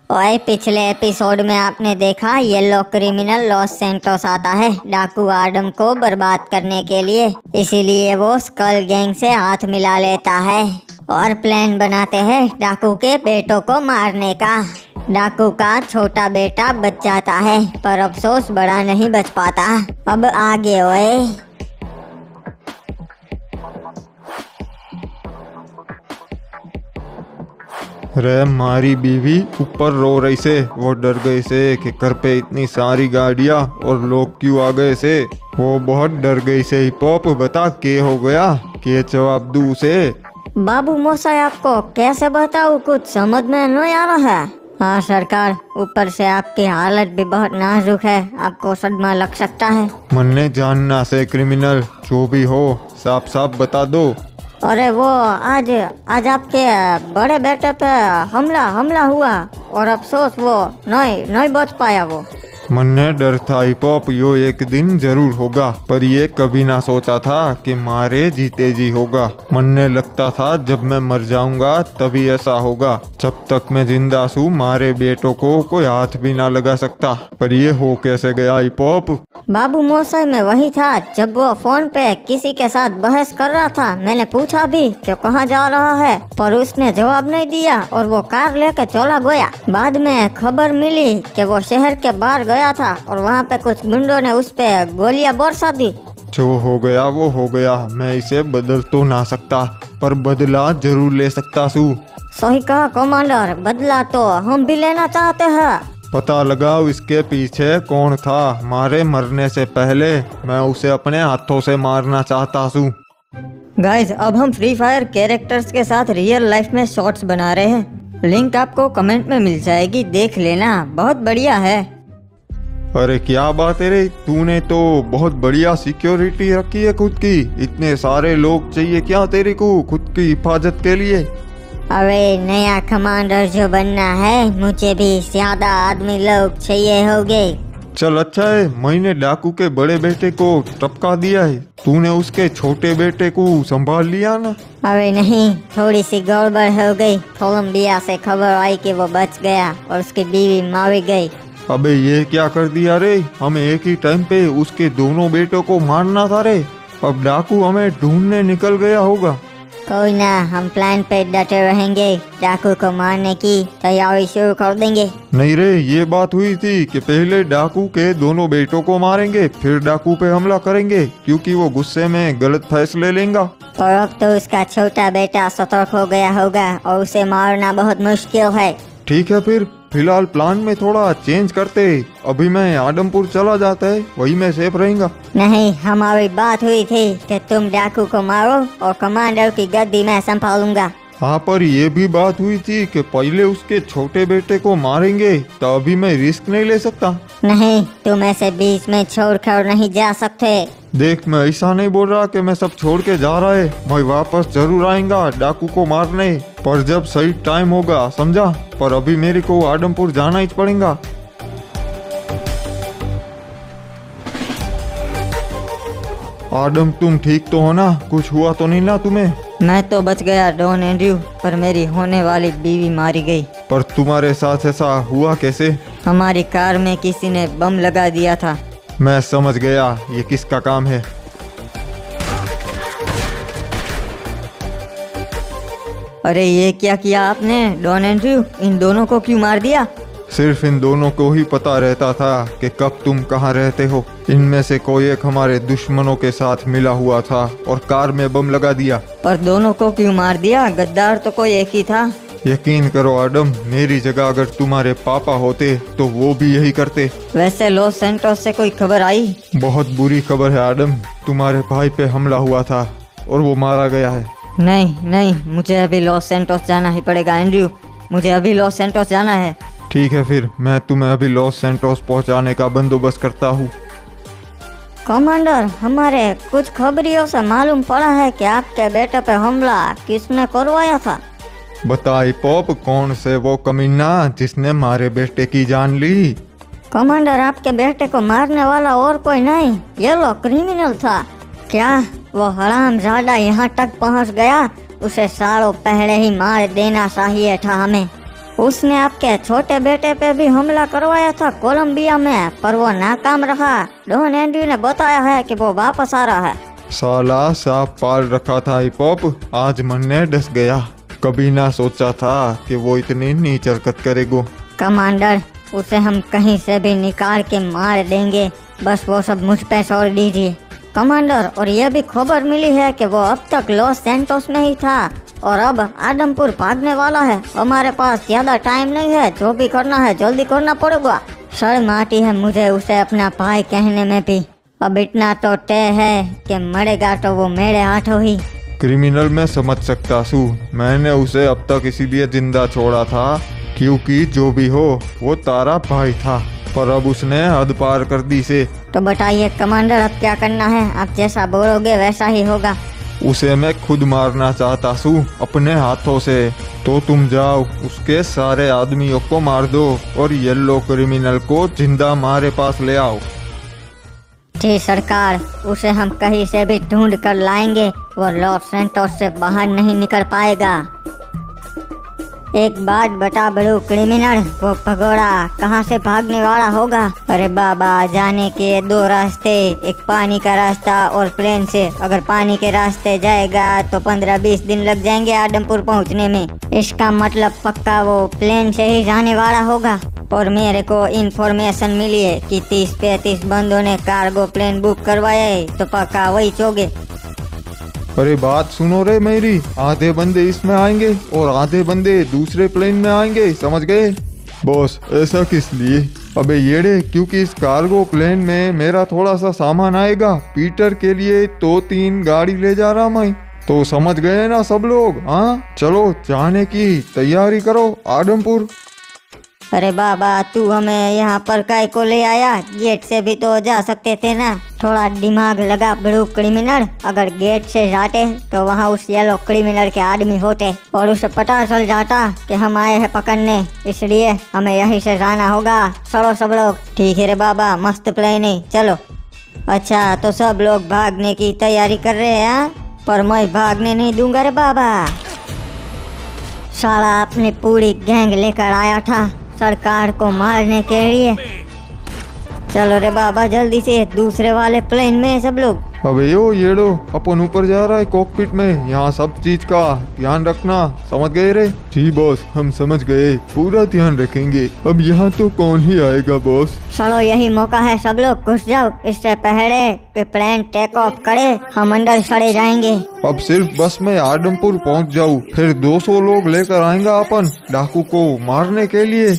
ओए, पिछले एपिसोड में आपने देखा येलो क्रिमिनल लॉस सैंटोस आता है डाकू आडम को बर्बाद करने के लिए। इसीलिए वो स्कल गैंग से हाथ मिला लेता है और प्लान बनाते हैं डाकू के बेटों को मारने का। डाकू का छोटा बेटा बच जाता है पर अफसोस बड़ा नहीं बच पाता। अब आगे ओए। रे मारी बीवी ऊपर रो रही से, वो डर गए से कि घर पे इतनी सारी गाड़ियाँ और लोग क्यों आ गए से। वो बहुत डर गई से। ही पॉप बता के हो गया, के जवाब दू से। बाबू मोसाई, आपको कैसे बताऊँ, कुछ समझ में नहीं आ रहा है। हाँ सरकार, ऊपर से आपकी हालत भी बहुत नाजुक है, आपको सदमा लग सकता है। मन्ने जानना से क्रिमिनल जो भी हो साफ साफ बता दो। अरे वो आज आपके बड़े बेटे पे हमला हुआ और अफसोस वो नहीं बच पाया वो। मन्ने डर था हिप हॉप यो एक दिन जरूर होगा, पर ये कभी ना सोचा था कि मारे जीते जी होगा। मन्ने लगता था जब मैं मर जाऊंगा तभी ऐसा होगा। जब तक मैं जिंदा हूँ मारे बेटों को कोई हाथ भी ना लगा सकता, पर ये हो कैसे गया हिप हॉप। बाबू मोसाई, में वही था जब वो फोन पे किसी के साथ बहस कर रहा था। मैंने पूछा भी कि कहाँ जा रहा है, पर उसने जवाब नहीं दिया और वो कार लेकर चला गया। बाद में खबर मिली कि वो शहर के बाहर गया था और वहाँ पे कुछ गुंडों ने उस पे गोलियां बरसा दी। जो हो गया वो हो गया, मैं इसे बदल तो ना सकता पर बदला जरूर ले सकता हूँ। सही कहा कमांडर, बदला तो हम भी लेना चाहते हैं। पता लगाओ इसके पीछे कौन था। मारे मरने से पहले मैं उसे अपने हाथों से मारना चाहता हूँ। गाइज, अब हम फ्री फायर कैरेक्टर्स के साथ रियल लाइफ में शॉट्स बना रहे हैं। लिंक आपको कमेंट में मिल जाएगी, देख लेना, बहुत बढ़िया है। अरे क्या बात है रे, तूने तो बहुत बढ़िया सिक्योरिटी रखी है खुद की। इतने सारे लोग चाहिए क्या तेरे को खुद की हिफाजत के लिए? अरे नया कमांडर जो बनना है, मुझे भी ज्यादा आदमी लोग चाहिए होंगे। चल अच्छा है, मैंने डाकू के बड़े बेटे को टपका दिया है, तूने उसके छोटे बेटे को संभाल लिया ना। अरे नहीं, थोड़ी सी गड़बड़ हो गई। कोलंबिया से खबर आई कि वो बच गया और उसकी बीवी मारी गई। अबे ये क्या कर दिया रे, हमें एक ही टाइम पे उसके दोनों बेटों को मारना था रे। अब डाकू हमें ढूंढने निकल गया होगा। कोई ना, हम प्लान पे डटे रहेंगे, डाकू को मारने की तैयारी शुरू कर देंगे। नहीं रे, ये बात हुई थी कि पहले डाकू के दोनों बेटों को मारेंगे फिर डाकू पे हमला करेंगे, क्योंकि वो गुस्से में गलत फैसले लेगा। पर अब तो उसका छोटा बेटा सतर्क हो गया होगा और उसे मारना बहुत मुश्किल है। ठीक है, फिर फिलहाल प्लान में थोड़ा चेंज करते। अभी मैं आदमपुर चला जाता है, वही मैं सेफ रहेगा। नहीं, हमारी बात हुई थी कि तुम डाकू को मारो और कमांडर की गद्दी मैं संभालूंगा। हाँ, पर ये भी बात हुई थी कि पहले उसके छोटे बेटे को मारेंगे, तो अभी मैं रिस्क नहीं ले सकता। नहीं, तुम ऐसे बीच में छोड़कर नहीं जा सकते। देख, मैं ऐसा नहीं बोल रहा कि मैं सब छोड़ के जा रहा है। मैं वापस जरूर आएगा डाकू को मारने, पर जब सही टाइम होगा, समझा। पर अभी मेरे को आदमपुर जाना ही पड़ेगा। आदम, तुम ठीक तो हो ना? कुछ हुआ तो नहीं ना तुम्हें? मैं तो बच गया डॉन एंड्रयू, पर मेरी होने वाली बीवी मारी गई। पर तुम्हारे साथ ऐसा हुआ कैसे? हमारी कार में किसी ने बम लगा दिया था। मैं समझ गया ये किसका काम है। अरे ये क्या किया आपने डॉन एंड्रयू, इन दोनों को क्यों मार दिया? सिर्फ इन दोनों को ही पता रहता था कि कब तुम कहाँ रहते हो। इनमें से कोई एक हमारे दुश्मनों के साथ मिला हुआ था और कार में बम लगा दिया। पर दोनों को क्यों मार दिया? गद्दार तो कोई एक ही था। यकीन करो आदम, मेरी जगह अगर तुम्हारे पापा होते तो वो भी यही करते। वैसे लॉस सैंटोस से कोई खबर आई? बहुत बुरी खबर है आदम, तुम्हारे भाई पे हमला हुआ था और वो मारा गया है। नहीं, मुझे अभी लॉस सैंटोस जाना ही पड़ेगा एंड्रयू, मुझे अभी लॉस सैंटोस जाना है। ठीक है, फिर मैं तुम्हें अभी लॉस सैंटोस पहुंचाने का बंदोबस्त करता हूँ। कमांडर, हमारे कुछ खबरियों से मालूम पड़ा है कि आपके बेटे पे हमला किसने करवाया था। बताई पॉप, कौन से वो कमीना जिसने हमारे बेटे की जान ली? कमांडर, आपके बेटे को मारने वाला और कोई नहीं, येलो क्रिमिनल था। क्या वो हरामजादा यहाँ तक पहुँच गया? उसे सालों पहले ही मार देना चाहिए था हमें। उसने आपके छोटे बेटे पे भी हमला करवाया था कोलंबिया में, पर वो नाकाम रहा। डॉन एंड्रयू ने बताया है कि वो वापस आ रहा है। साला सांप पाल रखा था हिप हॉप, आज मन ने डस गया। कभी ना सोचा था कि वो इतनी नीच हरकत करेगा। कमांडर, उसे हम कहीं से भी निकाल के मार देंगे, बस वो सब मुझ पे छोड़ दीजिए। कमांडर, और यह भी खबर मिली है कि वो अब तक लॉस सैंटोस में ही था और अब आदमपुर भागने वाला है। हमारे पास ज्यादा टाइम नहीं है, जो भी करना है जल्दी करना पड़ेगा। शर्म आती है मुझे उसे अपना भाई कहने में भी। अब इतना तो तय है कि मरेगा तो वो मेरे हाथों ही। क्रिमिनल मैं समझ सकता हूँ, मैंने उसे अब तक इसीलिए जिंदा छोड़ा था क्योंकि जो भी हो वो तारा भाई था, पर अब उसने हद पार कर दी से। तो बताइए कमांडर, अब क्या करना है? आप जैसा बोलोगे वैसा ही होगा। उसे मैं खुद मारना चाहता हूँ अपने हाथों से। तो तुम जाओ, उसके सारे आदमियों को मार दो और येलो क्रिमिनल को जिंदा हमारे पास ले आओ। जी सरकार, उसे हम कहीं से भी ढूंढ कर लाएंगे। वो लॉस सैंटोस से बाहर नहीं निकल पाएगा। एक बात बता बड़ू क्रिमिनल, वो भगोड़ा कहाँ से भागने वाला होगा? अरे बाबा, जाने के दो रास्ते, एक पानी का रास्ता और प्लेन से। अगर पानी के रास्ते जाएगा तो 15-20 दिन लग जाएंगे आदमपुर पहुँचने में। इसका मतलब पक्का वो प्लेन से ही जाने वाला होगा। और मेरे को इन्फॉर्मेशन मिली है कि 30-35 बंदों ने कार्गो प्लेन बुक करवाया है, तो पक्का वही चोगे। अरे बात सुनो रे मेरी, आधे बंदे इसमें आएंगे और आधे बंदे दूसरे प्लेन में आएंगे, समझ गए? बॉस, ऐसा किस लिए? अबे येड़े, क्योंकि इस कार्गो प्लेन में मेरा थोड़ा सा सामान आएगा। पीटर के लिए तो 3 गाड़ी ले जा रहा मैं। तो समझ गए ना सब लोग? हाँ, चलो जाने की तैयारी करो आदमपुर। अरे बाबा, तू हमें यहाँ पर काय को ले आया? गेट से भी तो जा सकते थे ना। थोड़ा दिमाग लगा बड़ू क्रिमिनल। अगर गेट से जाते तो वहाँ उस येलो क्रिमिनल के आदमी होते और उसे पता चल जाता कि हम आए हैं पकड़ने, इसलिए हमें यहीं से जाना होगा। चलो सब लोग। ठीक है रे बाबा, मस्त प्लान है, चलो। अच्छा, तो सब लोग भागने की तैयारी कर रहे हैं, पर मैं भागने नहीं दूंगा रे बाबा। साला अपनी पूरी गैंग लेकर आया था सरकार को मारने के लिए। चलो रे बाबा, जल्दी से दूसरे वाले प्लेन में सब लोग। अबे यो येड़ो, अपन ऊपर जा रहा है कॉकपिट में, यहाँ सब चीज का ध्यान रखना, समझ गए रे? जी बॉस, हम समझ गए, पूरा ध्यान रखेंगे। अब यहाँ तो कौन ही आएगा बॉस? चलो, यही मौका है, सब लोग घुस जाओ। इससे पहले कि प्लेन टेक ऑफ करे हम अंदर चले जाएंगे। अब सिर्फ बस में आदमपुर पहुँच जाऊँ, फिर 200 लोग लेकर आएंगा अपन डाकू को मारने के लिए।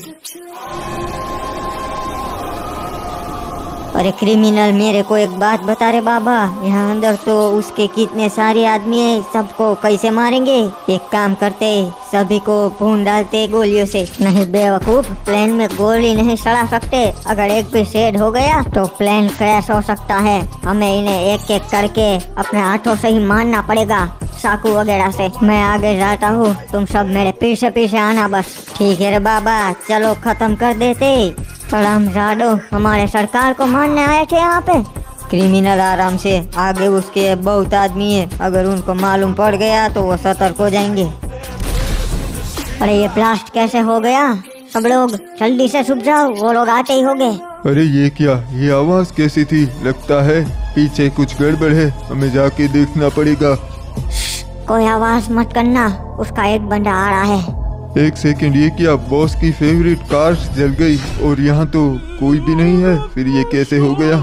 अरे क्रिमिनल, मेरे को एक बात बता रे बाबा, यहाँ अंदर तो उसके कितने सारे आदमी हैं, सबको कैसे मारेंगे? एक काम करते, सभी को भून डालते गोलियों से। नहीं बेवकूफ, प्लेन में गोली नहीं चला सकते। अगर एक भी शेड हो गया तो प्लेन क्रैश हो सकता है। हमें इन्हें एक एक करके अपने हाथों से ही मारना पड़ेगा, चाकू वगैरह से। मैं आगे जाता हूँ, तुम सब मेरे पीछे पीछे आना बस। ठीक है रे बाबा, चलो खत्म कर देते। सलाम जादो, हमारे सरकार को मारने आए थे यहाँ पे। क्रिमिनल आराम से, आगे उसके बहुत आदमी है, अगर उनको मालूम पड़ गया तो वो सतर्क हो जाएंगे। अरे ये ब्लास्ट कैसे हो गया? सब लोग जल्दी से छुप जाओ, वो लोग आते ही होंगे। अरे ये क्या, ये आवाज कैसी थी? लगता है पीछे कुछ गड़बड़ है, हमें जाके देखना पड़ेगा। कोई आवाज मत करना, उसका एक बंदा आ रहा है। एक सेकंड, ये क्या? बॉस की फेवरेट कार जल गई और यहाँ तो कोई भी नहीं है, फिर ये कैसे हो गया?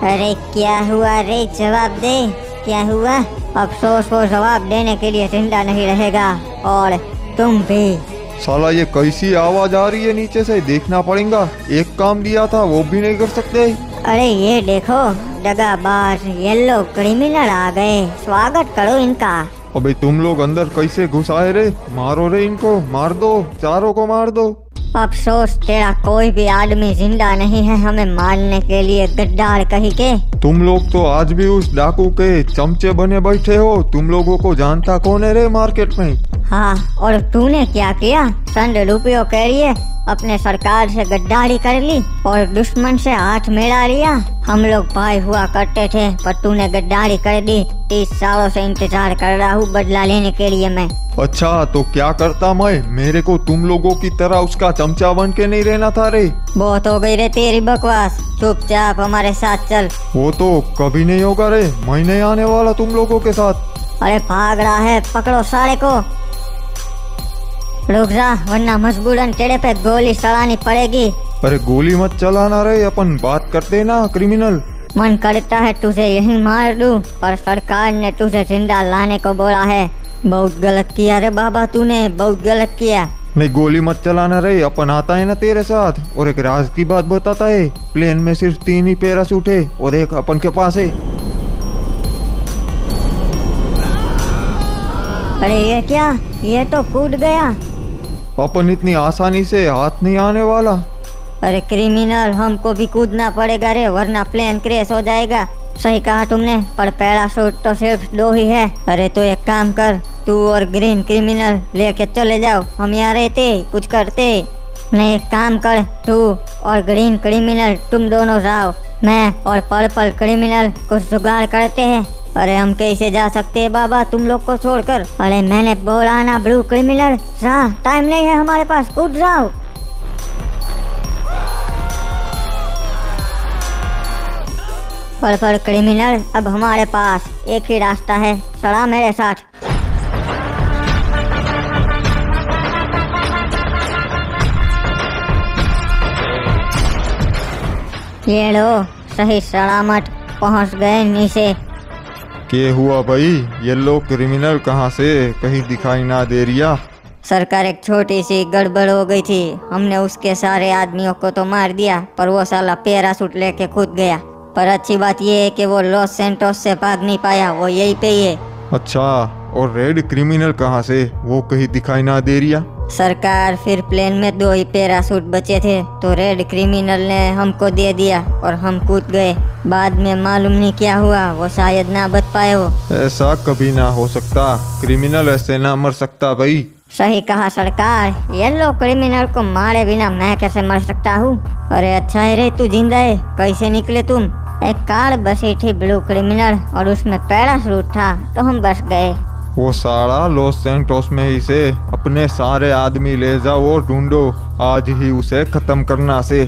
अरे क्या हुआ रे? जवाब दे, क्या हुआ? अफसोस वो जवाब देने के लिए जिंदा नहीं रहेगा, और तुम भी। साला ये कैसी आवाज आ रही है नीचे से? देखना पड़ेगा, एक काम दिया था वो भी नहीं कर सकते। अरे ये देखो, दगाबाज येलो क्रिमिनल आ गए, स्वागत करो इनका। अबे तुम लोग अंदर कैसे घुस आए रे? मारो रे इनको, मार दो, चारों को मार दो। अफसोस तेरा कोई भी आदमी जिंदा नहीं है हमें मारने के लिए, गद्दार कहीं के। तुम लोग तो आज भी उस डाकू के चमचे बने बैठे हो। तुम लोगों को जानता कौन है रे मार्केट में? हाँ, और तूने क्या किया? 100 रुपयों के लिए अपने सरकार से गद्दारी कर ली और दुश्मन से हाथ मिला लिया। हम लोग भाई हुआ करते थे, पर तूने गद्दारी कर दी। 30 सालों से इंतजार कर रहा हूँ बदला लेने के लिए मैं। अच्छा तो क्या करता मैं? मेरे को तुम लोगों की तरह उसका चमचा बन के नहीं रहना था रे। बहुत हो गई रे तेरी बकवास, चुपचाप हमारे साथ चल। वो तो कभी नहीं होगा रे, मैं नहीं आने वाला तुम लोगों के साथ। अरे भाग रहा है, पकड़ो साले को। रुक जा, वरना मजबूरन तेरे पे गोली चलानी पड़ेगी। अरे गोली मत चलाना रे, अपन बात करते ना क्रिमिनल। मन करता है तुझे यहीं मार दूं, पर सरकार ने तुझे जिंदा लाने को बोला है। बहुत गलत किया रे बाबा, तूने बहुत गलत किया। नहीं गोली मत चलाना रे, अपन आता है ना तेरे साथ। और एक राज की बात बताता है, प्लेन में सिर्फ 3 ही पैराशूट है और एक अपन के पास है। अरे ये क्या, ये तो कूद गया। अपन इतनी आसानी से हाथ नहीं आने वाला। अरे क्रिमिनल, हमको भी कूदना पड़ेगा रे, वरना प्लेन क्रैश हो जाएगा। सही कहा तुमने, पर पैराशूट तो सिर्फ 2 ही है। अरे तो एक काम कर, तू और ग्रीन क्रिमिनल लेके चले जाओ, हम यहाँ रहते कुछ करते नहीं। एक काम कर, तू और ग्रीन क्रिमिनल तुम दोनों जाओ, मैं और पर्पल क्रिमिनल कुछ जुगाड़ करते हैं। अरे हम कैसे जा सकते हैं बाबा तुम लोग को छोड़कर? अरे मैंने बोला ना ब्लू क्रिमिनल, जा, टाइम नहीं है हमारे पास, कूद जाओ। पर्पल क्रिमिनल, अब हमारे पास एक ही रास्ता है, चला मेरे साथ। ये लो, सही सलामत पहुंच गए नीचे। के हुआ भाई? येलो क्रिमिनल कहाँ से? कहीं दिखाई ना दे रिया। सरकार, एक छोटी सी गड़बड़ हो गई थी। हमने उसके सारे आदमियों को तो मार दिया, पर वो साला पैराशूट लेके कूद गया। पर अच्छी बात ये है कि वो लॉस सैंटोस से भाग नहीं पाया, वो यहीं पे ही है। अच्छा, और रेड क्रिमिनल कहाँ से? वो कहीं दिखाई ना दे रिया। सरकार, फिर प्लेन में 2 ही पैराशूट बचे थे, तो रेड क्रिमिनल ने हमको दे दिया और हम कूद गए। बाद में मालूम नहीं क्या हुआ, वो शायद ना बच पाए हो। ऐसा कभी ना हो सकता, क्रिमिनल ऐसे ना मर सकता भाई। सही कहा सरकार, येलो क्रिमिनल को मारे बिना मैं कैसे मर सकता हूँ? अरे अच्छा है रे, तू जिंदा है। कैसे निकले तुम? एक कार बसी थी ब्लू क्रिमिनल और उसमें पैराशूट था, तो हम बच गए। वो साला लॉस सैंटोस में ही से अपने सारे आदमी ले जाओ और ढूंढो, आज ही उसे खत्म करना से।